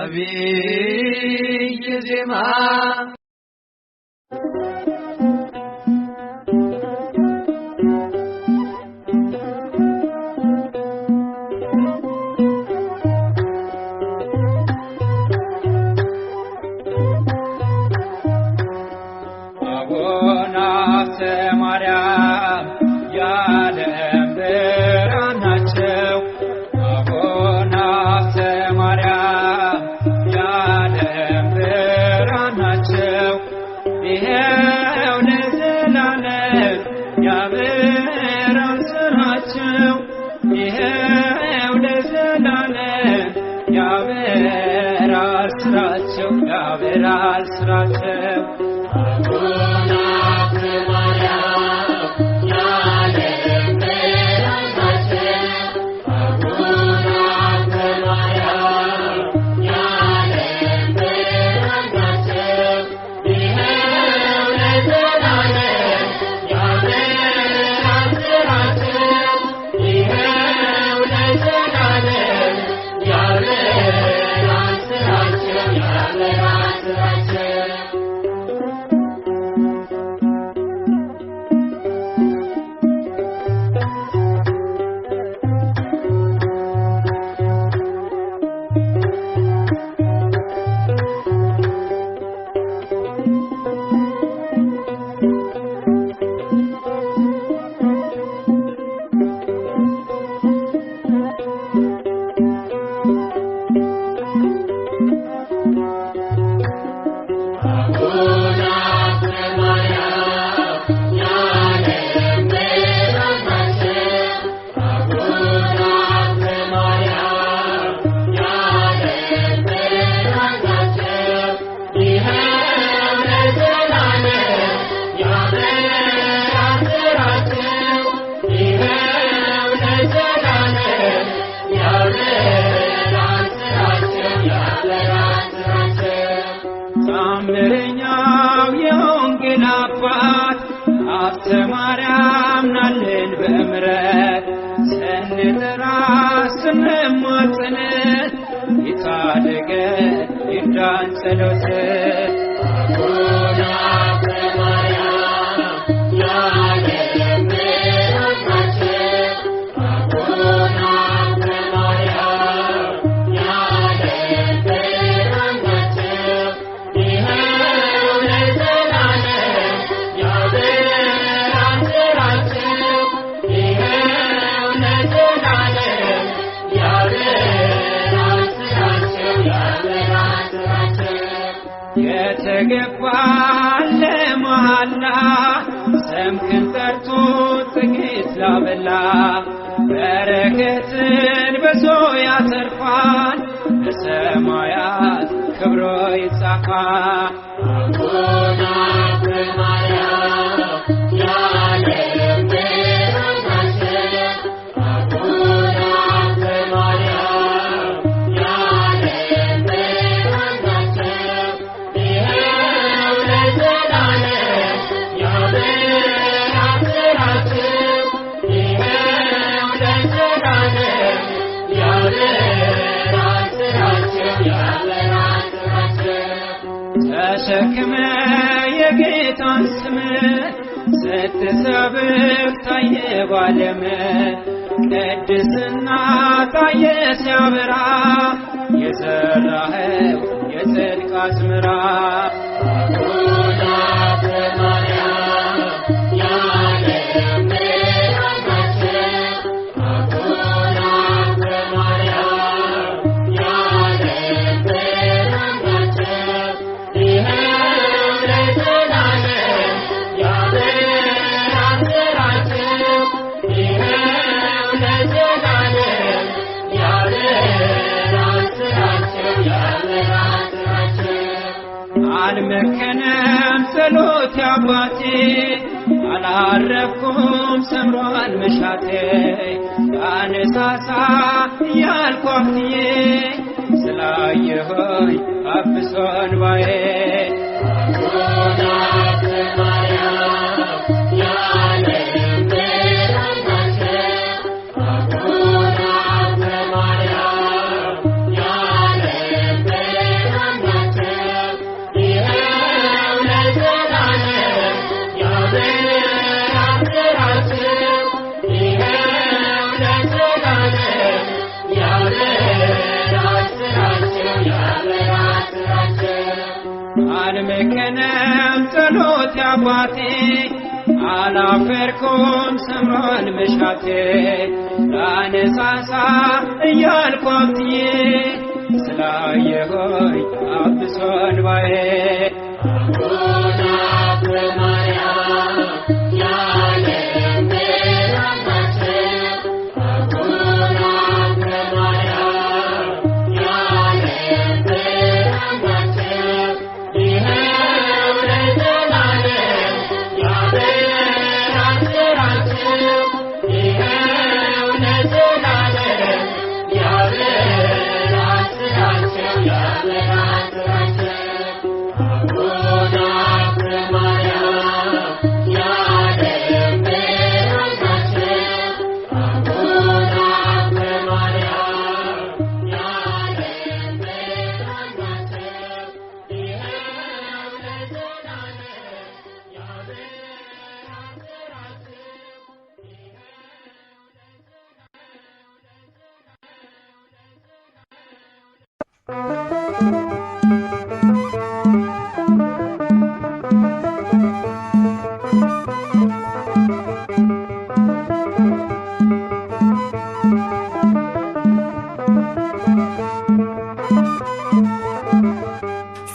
አብይ ዜማ ተሸክመ የጌታን ስም ስትሰብክ ታየ ባለም ቅድስና ታየ ሲያበራ የዘራኸው የጽድቅ አዝመራ አልመከነም ጸሎት ያባቴ አላረፍኩም ሰምሯል መሻቴ አነሳሳ ያልኳፍዬ ስላየሆይ አብሶ እንባዬ Yeah. አልመከነም ጸሎት አባቴ አላፈርኩም ሰምሯል መሻቴ ላነሳሳ እያልኩ አብትዬ ስላየሆኝ አብሶ እንባዬ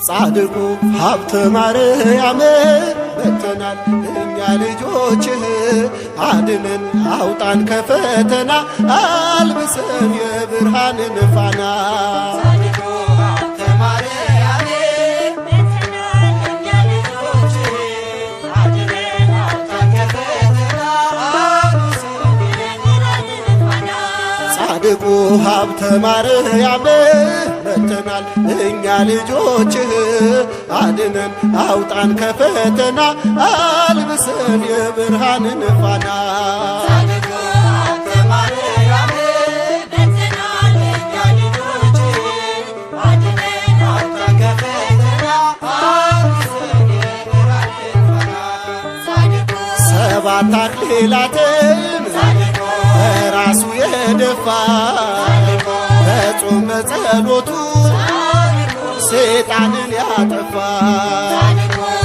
ጻድቁ ሀብተ ማርያም በተናል እኛ ልጆችህ አድነን አውጣን ከፈተና አልብሰን የብርሃንን ፋና ጻድቁ ሀብተ ማርያም በተናል እኛ ልጆችህ አድነን አውጣን ከፈተና አልብሰን የብርሃንን ፋና ሰባት አክሊላትን ራሱ የደፋ በጾም በጸሎቱ ሰይጣንን ያጠፋ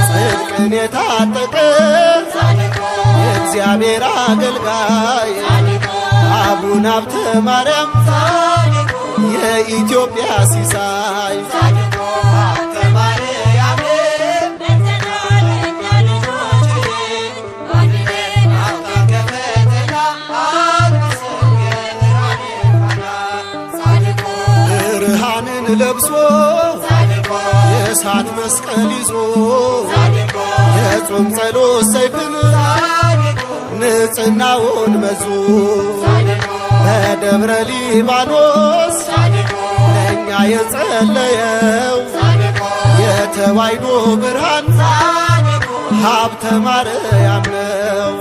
ጽድቅን የታጠቀ የእግዚአብሔር አገልጋይ አቡነ ሀብተ ማርያም የኢትዮጵያ ሲሳይ ብርሃንን ለብሶ የእሳት መስቀል ይዞ የጾም ጸሎት ሰይፍን ንጽሕናውን መዞ በደብረ ሊባኖስ ለእኛ የጸለየው የተዋሕዶ ብርሃን ሀብተ ማርያም ነው።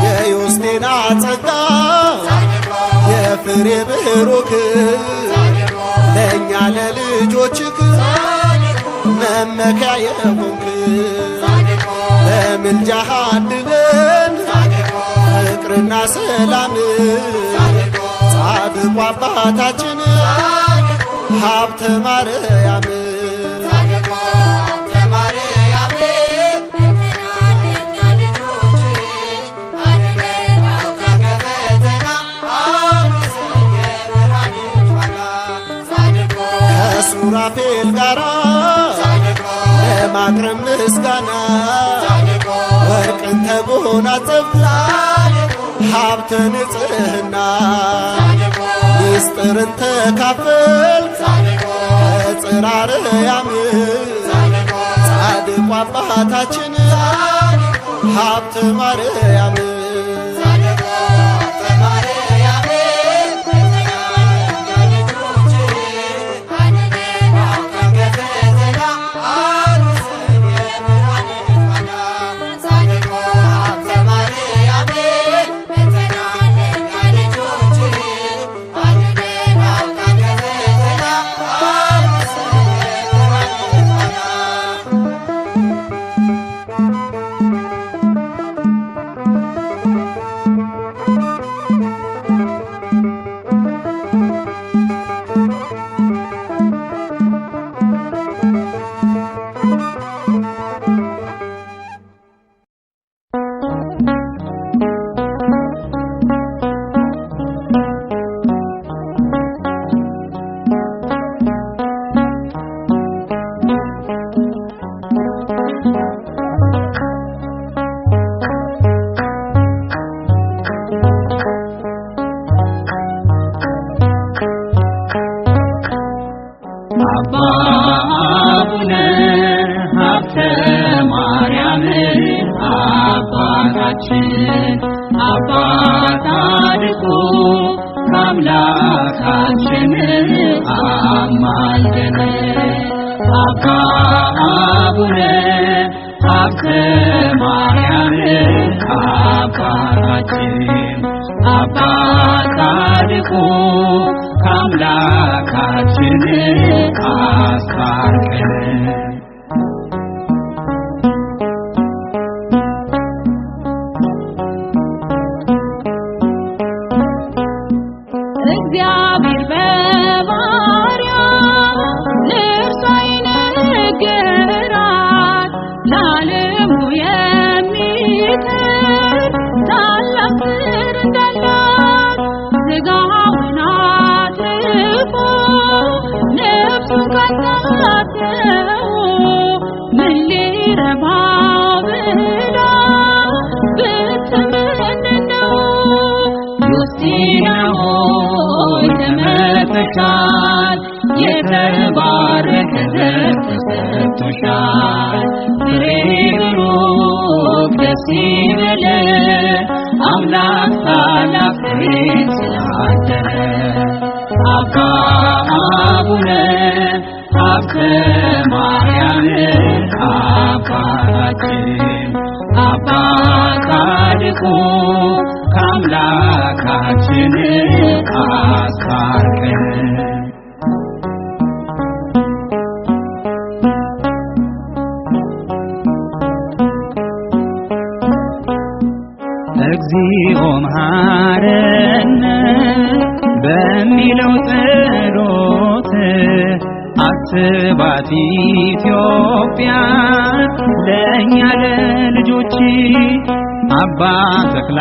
የዮስቴና ጸጋ የፍሬ ብሩክ ለእኛ ለልጆችክ መመኪያ የሆንክ በምልጃህ አድነን ፍቅርና ሰላም ጻድቁ አባታችን ሀብተ ማርያም ከሱራፌል ጋራ ለማቅረብ ምስጋና ወርቅን ተጎናጸፍክ ሀብተ ንጽሕና ምስጢርን ተካፈልክ ከጽርሐ አርያም ጻድቁ አባታችን ሀብተ ማርያም አባ አቡነ ሀብተ ማርያም አባታችን አባ ጻድቁ አምላካችን አማልደን። አባ አቡነ ሀብተ ማርያም አባታችን አባ ጻድቁ አምላካችን አስታርቀን። እግዚአብሔር በማርያም ለእርሷ ይነገራል ለዓለሙ የሚተር ታላቅ ስር እንዳላት ሥጋውን አትርፎ ነፍሱን ካሳተው ምን ሊረባው ብላ ብትመነው ዮስቲና ሆይ ተመርጠሻል የተባረከ ዘር ተሰጥቶሻል ፍሬ ብሩክ ደስ ይበለን አምላክ ታላቅ ፍሬ ስላደረ። አባ አቡነ ሀብተ ማርያም አባታችን አባ ጻድቁ አምላካችን አስታርቀን። እግዚኦ መሐረነ በሚለው ጸሎት አስባት ኢትዮጵያ ለእኛ ለልጆች አባ ተክለ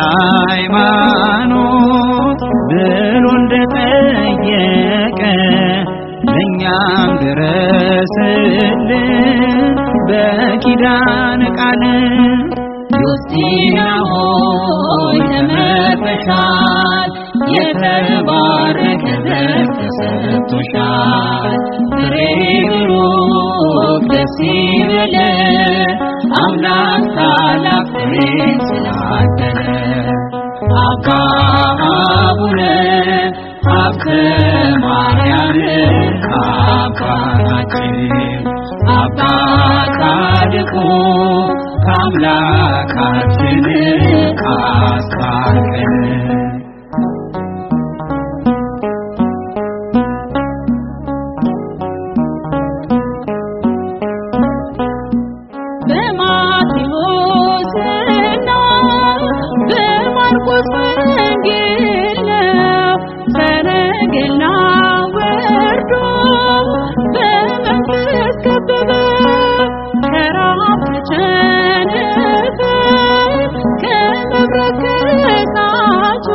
ሃይማኖት ብሎ እንደጠየቀ ለእኛም ድረስልን በኪዳነ ቃል። ዮስቲና ሆይ ተመርጠሻል የተባረከ ዘር ተሰጥቶሻል ፍሬ ብሩክ ደስ ይበለን አምላክ ታላቅ ፍሬ ስላደረ። አባ አቡነ ሀብተ ማርያም አባታችን አባ ጻድቁ አምላካችን አስታርቀን። በማቴዎስና በማርቆስ ወንጌል ነው ሰረገላ ወርዶ በመንፈስ ከበበ ከራብ ከቸነፈር ከመብረቅ ከእሳቱ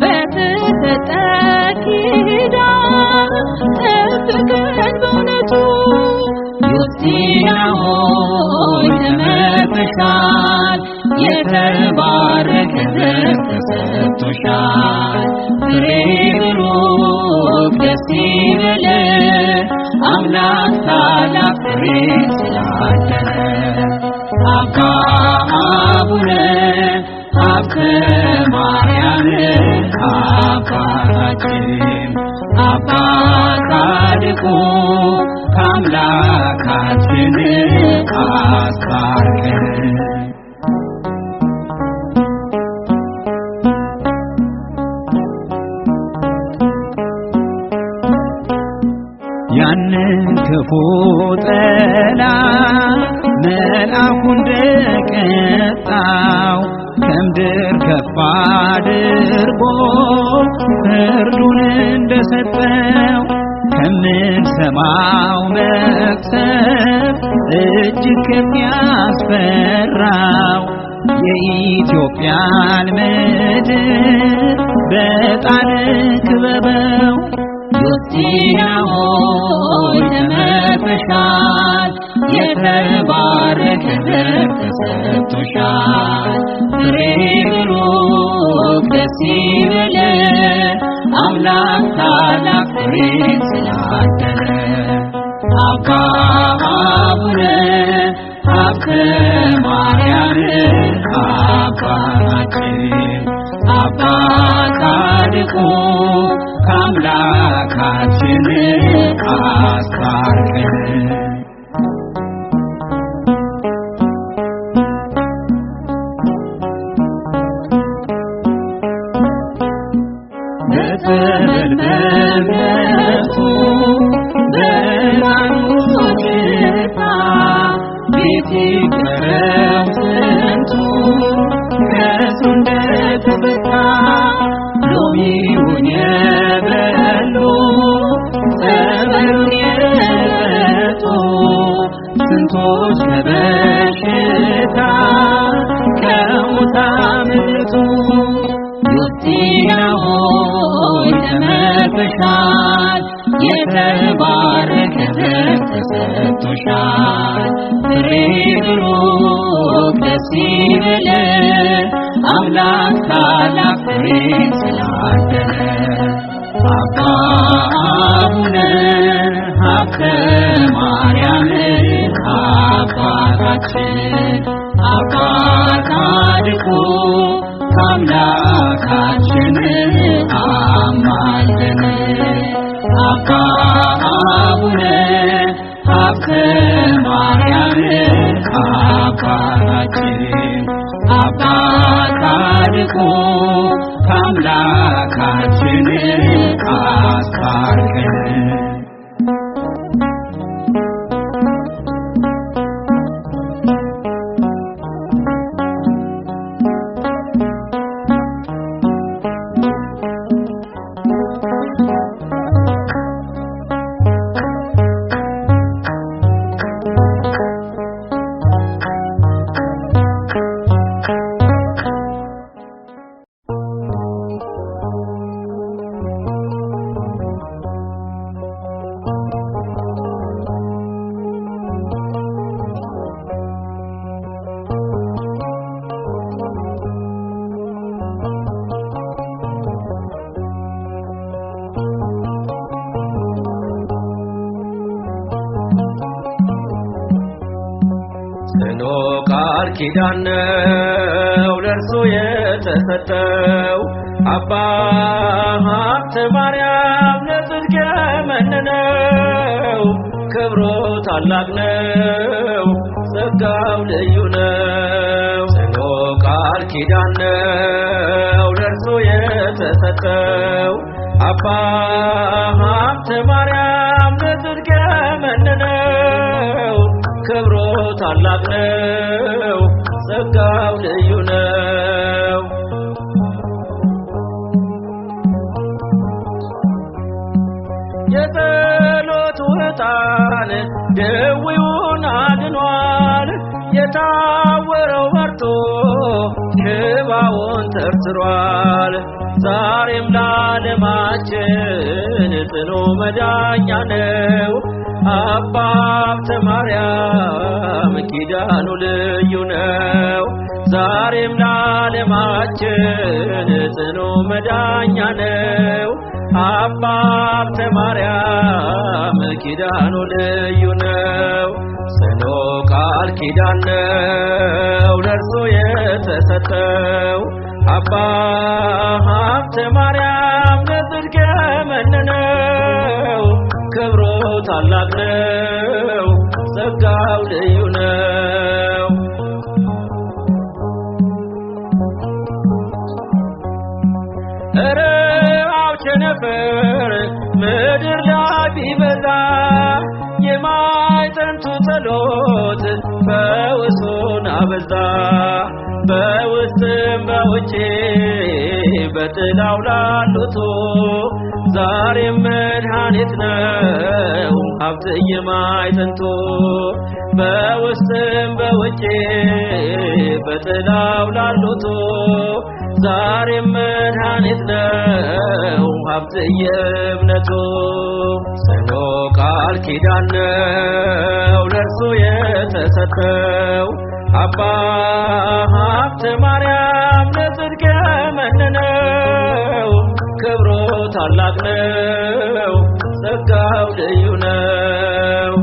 በተሰጠ ኪዳን ጠብቀን በእውነቱ። ዮስቲና ሆይ ተመርጠሻል የተባረከ ዘር ተሰጥቶሻል ፍሬ ብሩክ ደስ ይበለን አምላክ ታላቅ ፍሬ ስላደረ። አባ አቡነ ሀብተ ማርያም አባታችን አባ ጻድቁ አምላካችን አስታርቀን። ያንን ክፉ ጠላት መልአኩ እንደቀጣው ከምድር ከፍ አድርጎ ፍርዱን እንደሰጠው ከምንሰማው መቅሰፍት እጅግ ከሚያስፈራው የኢትዮጵያን ምድር በጣል ክበበው። ዮስቲና ሆይ ተመርጠሻል የተባረከ ዘር ተሰጥቶሻል ፍሬ ብሩክ ደስ ይበለን አምላክ ታላቅ ፍሬ ስላደረ። አባ አቡነ ሀብተ ማርያም አባታችን አባ ጻድቁ ከአምላካችን አስታርቀን። በጸበል በእምነቱ በሃይማኖት ቤት ይቀረው ስንቱ ከሱ እንደተፈታ ሎሚውን የበሉ ጸበሉን የጠጡ ስንቶች ከበሽታ ከሞት አመለጡ። ዮስቲና ሆይ ተመርተሻል፣ የተባረከ ዘር ተሰጥቶሻል። ፍሬ ብሩክ ደስ ይበለን፣ አምላክ ታላቅ ፍሬ ስላደለ። አባ አቡነ ሀብተ ማርያም አባታችን አባ ጻድቁ ከአምላካችን አማልደን። አባ አቡነ ሀብተ ማርያም አባታችን አባ ጻድቁ ከአምላካችን አስታርቀን። ጽኑ ቃል ኪዳን ነው ለእርሱ የተሰጠው አባ ሀብተ ማርያም ለጽድቅ የመነነው። ክብሩ ታላቅ ነው፣ ጸጋው ልዩ ነው። ጽኑ ቃል ኪዳን ነው ለእርሱ የተሰጠው አባ ሀብተ ማርያም ለጽድቅ የመነነው። ክብሩ ታላቅ ነው፣ ጸጋው ልዩ ነው። የጸሎቱ ዕጣን ደዌውን አድኗል፣ የታወረው በርቶ ሽባውን ተርትሯል። ዛሬም ለዓለማችን ጽኑ መዳኛ ነው አባ ሀብተ ማርያም ኪዳኑ ልዩ ነው። ዛሬም ለዓለማችን ጽኑ መዳኛ ነው አባ ሀብተ ማርያም ኪዳኑ ልዩ ነው። ጽኑ ቃል ኪዳን ነው ለእርሱ የተሰጠው አባ ሀብተ ማርያም ለጽድቅ የመነነው። ክብሩ ታላቅ ነው፣ ጸጋው ልዩ ነው። ረሃብ ቸነፈር ምድር ላይ ቢበዛ የማይጠንቱ ጸሎት ፈውሱን አበዛ። በውስጥም በውጪ በጥላው ላሉት ዛሬም መድኃኒት ነው ሀብት የማይጠንቱ። በውስጥም በውጪ በጥላው ላሉት ዛሬም መድኃኒት ነው ሀብት የእምነቱ። ጽኑ ቃል ኪዳን ነው ለእርሱ የተሰጠው አባ ሀብተ ማርያም ለጽድቅ የመነነው። ክብሩ ታላቅ ነው፣ ጸጋው ልዩ ነው።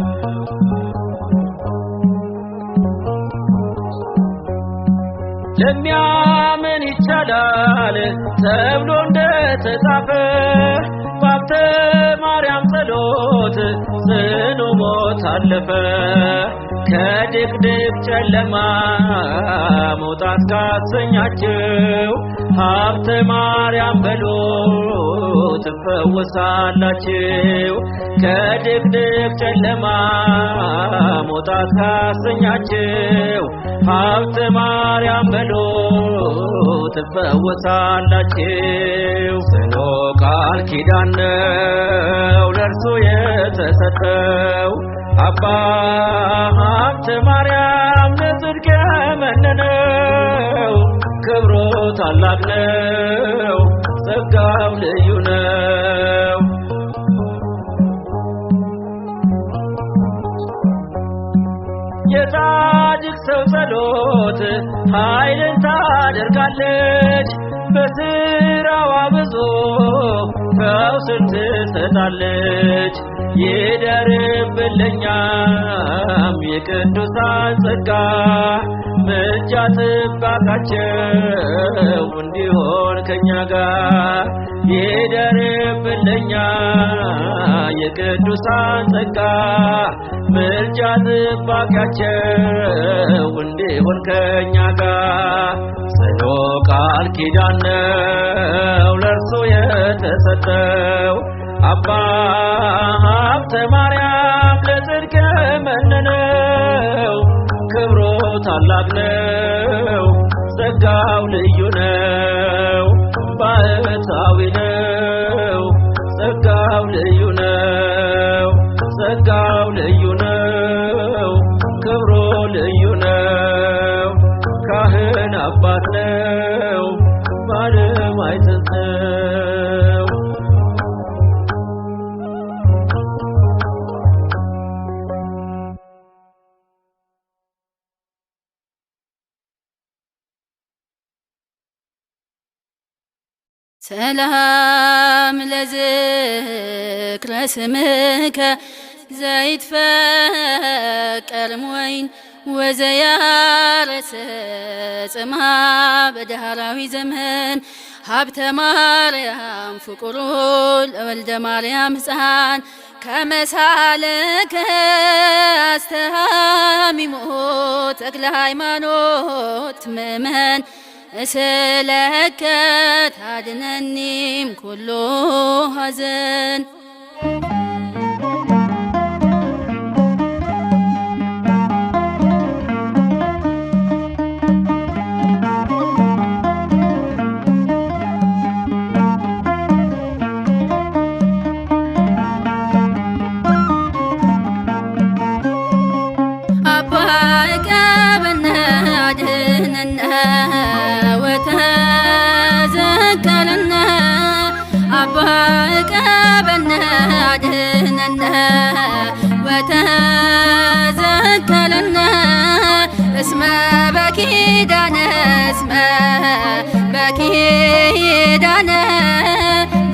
ተብሎ እንደተጻፈ በሀብተ ማርያም ጸሎት ጽኑ ሞት አለፈ። ከድቅድቅ ጨለማ መውጣት ካሰኛችሁ ሀብተ ማርያም በሉ ትፈወሳላችሁ። ከድቅድቅ ጨለማ መውጣት ካሰኛችሁ ሀብተ ማርያም በሉ ትፈወሳላችሁ። ጽኑ ቃል ኪዳን ነው ለእርሱ የተሰጠው አባ ሀብተ ማርያም ለጽድቅ የመነነው ክብሩ ታላቅ ነው ጸጋው ልዩ ነው። የጻድቅ ሰው ጸሎት ኃይልን ታደርጋለች በስራዋ ብዙ ፈውስን ትሰጣለች። ይደርብልኛም የቅዱሳን ጸጋ ምልጃ ጥበቃቸው እንዲሆን ከኛ ጋር ይደርብልኛ የቅዱሳን ጸጋ ምልጃ ጥበቃቸው እንዲሆን ከኛ ጋር ጽኑ ቃል ኪዳን ነው ለእርሱ የተሰጠው አባ ሀብተ ማርያም ለጽድቅ የመነነው ክብሩ ታላቅ ነው ጸጋው ልዩ ነው። ባህታዊ ነው ጸጋው ልዩ ነው ጸጋው ልዩ ነው ክብሩ ልዩ ነው። ካህን አባት ነው ባለማይተት ነው። ሰላም ለዝክረ ስምከ ዘይትፈቀር ወይን ወዘያረሰ ጽማ በዳህራዊ ዘመን ሀብተ ማርያም ፍቁሩ ለወልደ ማርያም ሕፃን ከመሳለከ አስተሃሚሞ ተክለ ሃይማኖት ምእመን እስለከ ታድነኒም ኩሉ ሐዘን። ወተዘከለነ እስመ በኪዳነ እስመ በኪዳነ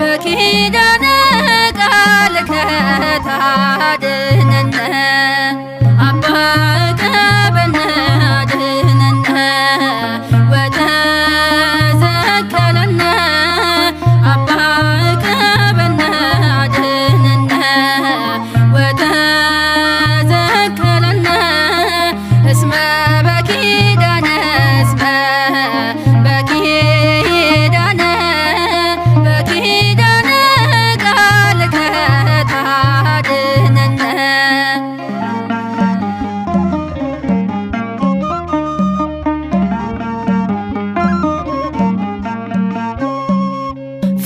በኪዳነ ቃልከ ታድነነ አባ ቀበነ አድነነ ወተዘከለነ አባ ቀበነ አድነነ ወተዘከለነ እስመ በኪዳነ እስመ በኪዳነ በኪዳነ ቃልከ ታድነነ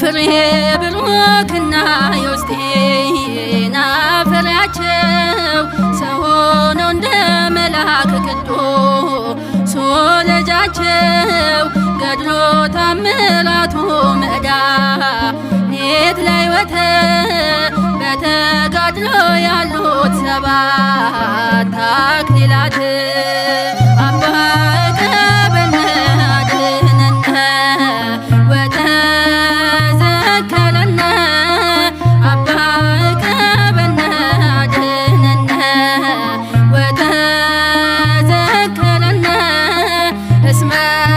ፍሬ ብሩክና የውስጤና ፍሬያቸው ሰው ሆነው እንደ መልአክ ቅዱስ ልጃቸው ገድሎ ታምራቱ መድኃኒት ለሕይወት በተጋድሎ ያሉት ሰባት አክሊላት አባ ቀበነ አድነነ ወተዘከለነ አባ ቀበነ አድነነ ወተዘከለነ እስመ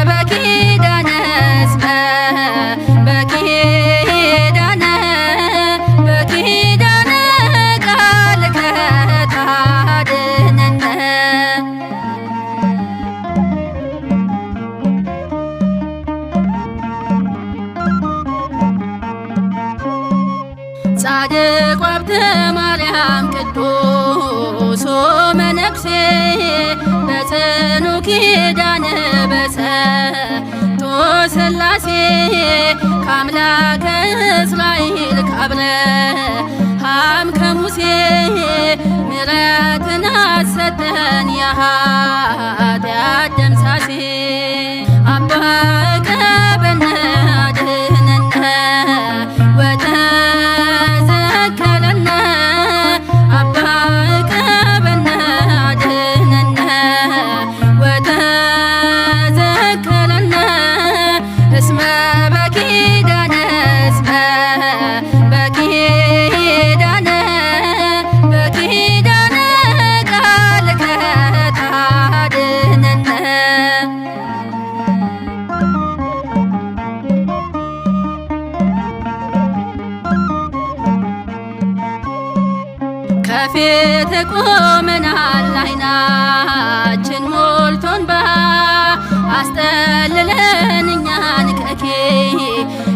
በኪዳነ እስመ በጽኑ ኪዳን በሰጥቶ ሥላሴ ከአምላከ እስራኤል ከአብርሃም ከሙሴ ምሕረትን አሰጠን የኃጢአት ደምሳሴ አባ ዕቀበነ አድኅነነ ወተዘከረነ አባ ዕቀበነ አድኅነነ ወተዘከረነ እስመ በኪዳነ እስመ በኪዳነ በኪዳነ ቃልከ ታድኅነነ ከፊት ቆመናል ዓይናችን ሞልቶን አስጠልለን እኛን ከኪዳንህ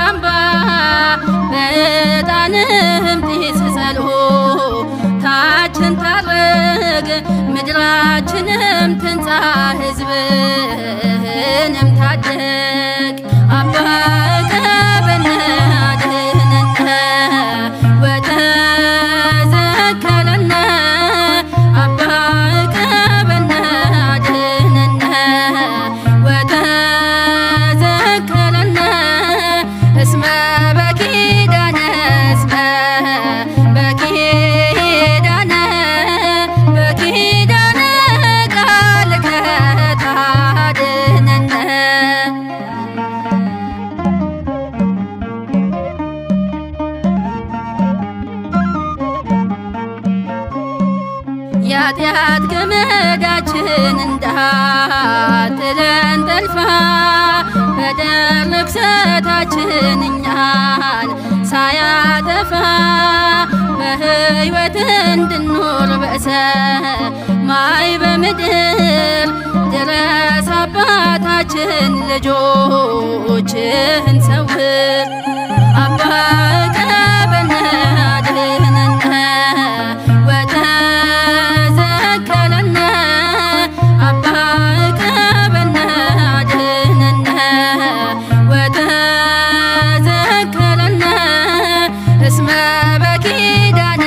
አምባ በዕጣንህም ጢስ ጸሎታችን ታርግ ምድራችንም ትንጻ ሕዝብህንም ታደግ አባ ዕቀበነ አድኅነነ ወተዘከረነ አባ ዕቀበነ አድኅነነ ወተዘከረነ እስመ በኪዳነ እስመ በኪዳነ በኪዳነ ቃልከ ታድኅነነ የኃጢአት ገመዳችን እንዳትለን ጠልፋ በደል ርኵሰታችን እኛን ሳያጠፋ በሕይወት እንድንኖር በሰማይ በምድር ድረስ አባታችን ልጆችህን ሰውር አባ ዕቀበነ አድኅነነ ወተዘከረነ አባ ዕቀበነ አድኅነነ ወተዘከረነ እስመ በኪዳነ